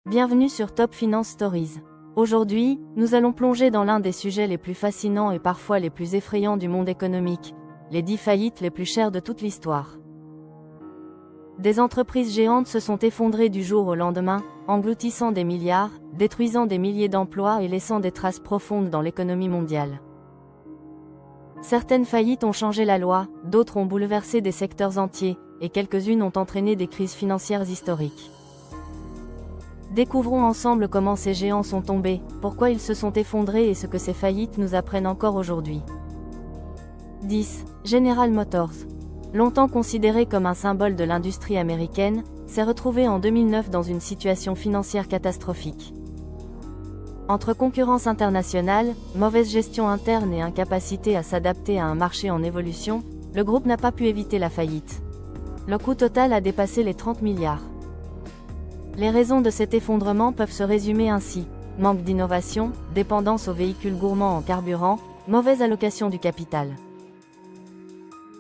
Bienvenue sur Top Finance Stories. Aujourd'hui, nous allons plonger dans l'un des sujets les plus fascinants et parfois les plus effrayants du monde économique, les 10 faillites les plus chères de toute l'histoire. Des entreprises géantes se sont effondrées du jour au lendemain, engloutissant des milliards, détruisant des milliers d'emplois et laissant des traces profondes dans l'économie mondiale. Certaines faillites ont changé la loi, d'autres ont bouleversé des secteurs entiers, et quelques-unes ont entraîné des crises financières historiques. Découvrons ensemble comment ces géants sont tombés, pourquoi ils se sont effondrés et ce que ces faillites nous apprennent encore aujourd'hui. 10. General Motors. Longtemps considéré comme un symbole de l'industrie américaine, s'est retrouvé en 2009 dans une situation financière catastrophique. Entre concurrence internationale, mauvaise gestion interne et incapacité à s'adapter à un marché en évolution, le groupe n'a pas pu éviter la faillite. Le coût total a dépassé les 30 milliards. Les raisons de cet effondrement peuvent se résumer ainsi: manque d'innovation, dépendance aux véhicules gourmands en carburant, mauvaise allocation du capital.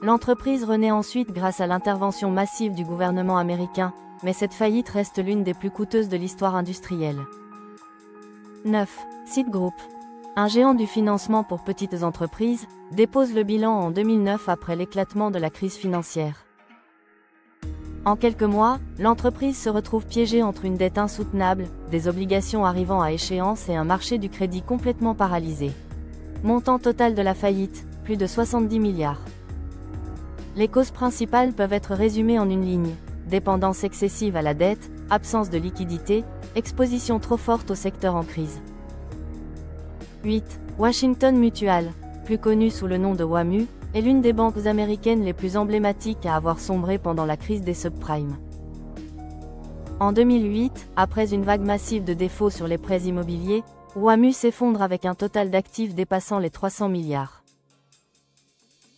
L'entreprise renaît ensuite grâce à l'intervention massive du gouvernement américain, mais cette faillite reste l'une des plus coûteuses de l'histoire industrielle. 9. Citigroup. Un géant du financement pour petites entreprises, dépose le bilan en 2009 après l'éclatement de la crise financière. En quelques mois, l'entreprise se retrouve piégée entre une dette insoutenable, des obligations arrivant à échéance et un marché du crédit complètement paralysé. Montant total de la faillite, plus de 70 milliards. Les causes principales peuvent être résumées en une ligne: dépendance excessive à la dette, absence de liquidité, exposition trop forte au secteur en crise. 8. Washington Mutual, plus connue sous le nom de WaMu, est l'une des banques américaines les plus emblématiques à avoir sombré pendant la crise des subprimes. En 2008, après une vague massive de défauts sur les prêts immobiliers, WaMu s'effondre avec un total d'actifs dépassant les 300 milliards.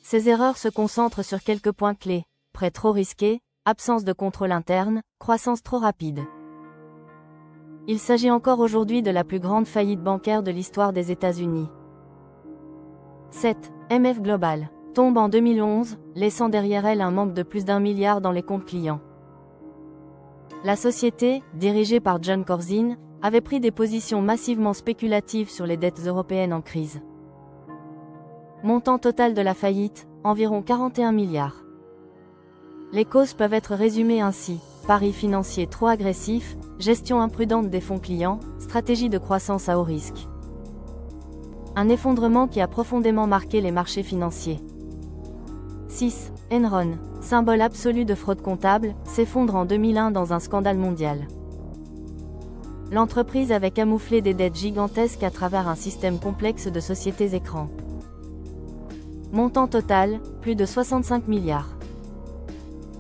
Ces erreurs se concentrent sur quelques points clés: prêts trop risqués, absence de contrôle interne, croissance trop rapide. Il s'agit encore aujourd'hui de la plus grande faillite bancaire de l'histoire des États-Unis. 7. MF Global tombe en 2011, laissant derrière elle un manque de plus d'1 milliard dans les comptes clients. La société, dirigée par Jon Corzine, avait pris des positions massivement spéculatives sur les dettes européennes en crise. Montant total de la faillite, environ 41 milliards. Les causes peuvent être résumées ainsi: paris financiers trop agressifs, gestion imprudente des fonds clients, stratégie de croissance à haut risque. Un effondrement qui a profondément marqué les marchés financiers. 6. Enron, symbole absolu de fraude comptable, s'effondre en 2001 dans un scandale mondial. L'entreprise avait camouflé des dettes gigantesques à travers un système complexe de sociétés écrans. Montant total, plus de 65 milliards.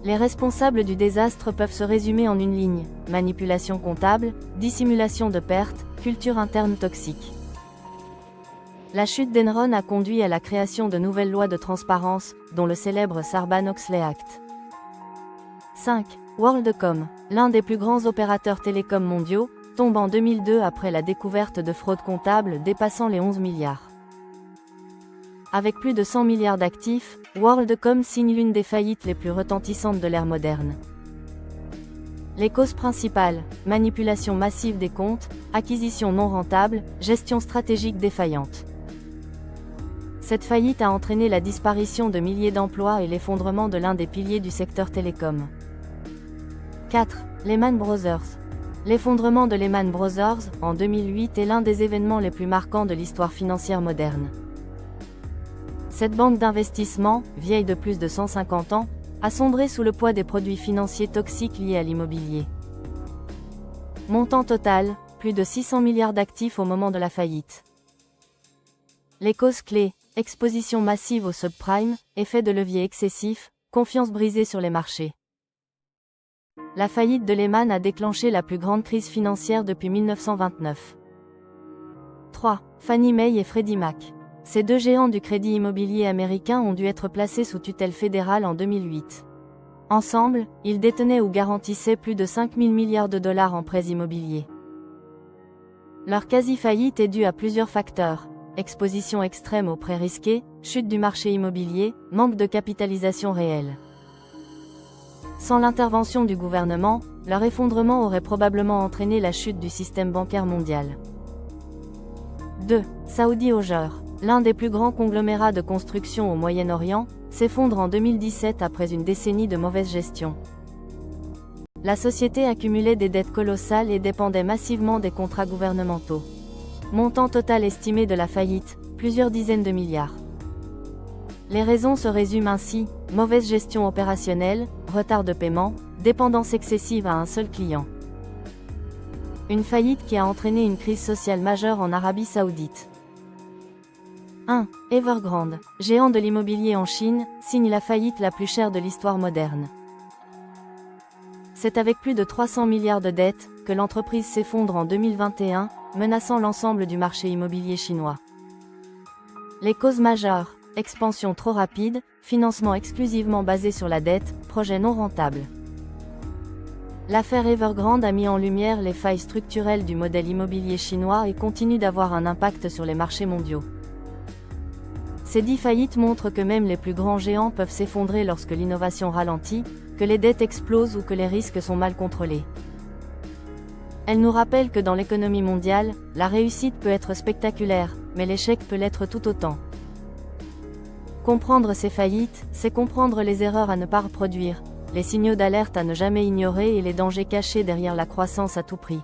Les responsables du désastre peuvent se résumer en une ligne: manipulation comptable, dissimulation de pertes, culture interne toxique. La chute d'Enron a conduit à la création de nouvelles lois de transparence, dont le célèbre Sarbanes-Oxley Act. 5. WorldCom, l'un des plus grands opérateurs télécoms mondiaux, tombe en 2002 après la découverte de fraude comptable dépassant les 11 milliards. Avec plus de 100 milliards d'actifs, WorldCom signe l'une des faillites les plus retentissantes de l'ère moderne. Les causes principales: manipulation massive des comptes, acquisition non rentable, gestion stratégique défaillante. Cette faillite a entraîné la disparition de milliers d'emplois et l'effondrement de l'un des piliers du secteur télécom. 4. Lehman Brothers. L'effondrement de Lehman Brothers, en 2008, est l'un des événements les plus marquants de l'histoire financière moderne. Cette banque d'investissement, vieille de plus de 150 ans, a sombré sous le poids des produits financiers toxiques liés à l'immobilier. Montant total, plus de 600 milliards d'actifs au moment de la faillite. Les causes clés: exposition massive aux subprimes, effet de levier excessif, confiance brisée sur les marchés. La faillite de Lehman a déclenché la plus grande crise financière depuis 1929. 3. Fannie Mae et Freddie Mac. Ces deux géants du crédit immobilier américain ont dû être placés sous tutelle fédérale en 2008. Ensemble, ils détenaient ou garantissaient plus de 5 000 milliards de dollars en prêts immobiliers. Leur quasi-faillite est due à plusieurs facteurs: exposition extrême aux prêts risqués, chute du marché immobilier, manque de capitalisation réelle. Sans l'intervention du gouvernement, leur effondrement aurait probablement entraîné la chute du système bancaire mondial. 2. Saudi Hauger. L'un des plus grands conglomérats de construction au Moyen-Orient, s'effondre en 2017 après une décennie de mauvaise gestion. La société accumulait des dettes colossales et dépendait massivement des contrats gouvernementaux. Montant total estimé de la faillite, plusieurs dizaines de milliards. Les raisons se résument ainsi: mauvaise gestion opérationnelle, retard de paiement, dépendance excessive à un seul client. Une faillite qui a entraîné une crise sociale majeure en Arabie Saoudite. 1. Evergrande, géant de l'immobilier en Chine, signe la faillite la plus chère de l'histoire moderne. C'est avec plus de 300 milliards de dettes que l'entreprise s'effondre en 2021, menaçant l'ensemble du marché immobilier chinois. Les causes majeures: expansion trop rapide, financement exclusivement basé sur la dette, projet non rentable. L'affaire Evergrande a mis en lumière les failles structurelles du modèle immobilier chinois et continue d'avoir un impact sur les marchés mondiaux. Ces 10 faillites montrent que même les plus grands géants peuvent s'effondrer lorsque l'innovation ralentit, que les dettes explosent ou que les risques sont mal contrôlés. Elles nous rappellent que dans l'économie mondiale, la réussite peut être spectaculaire, mais l'échec peut l'être tout autant. Comprendre ces faillites, c'est comprendre les erreurs à ne pas reproduire, les signaux d'alerte à ne jamais ignorer et les dangers cachés derrière la croissance à tout prix.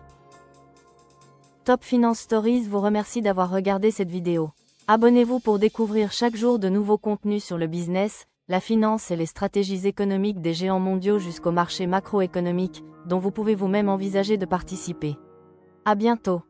Top Finance Stories vous remercie d'avoir regardé cette vidéo. Abonnez-vous pour découvrir chaque jour de nouveaux contenus sur le business, la finance et les stratégies économiques des géants mondiaux jusqu'au marché macroéconomique, dont vous pouvez vous-même envisager de participer. À bientôt.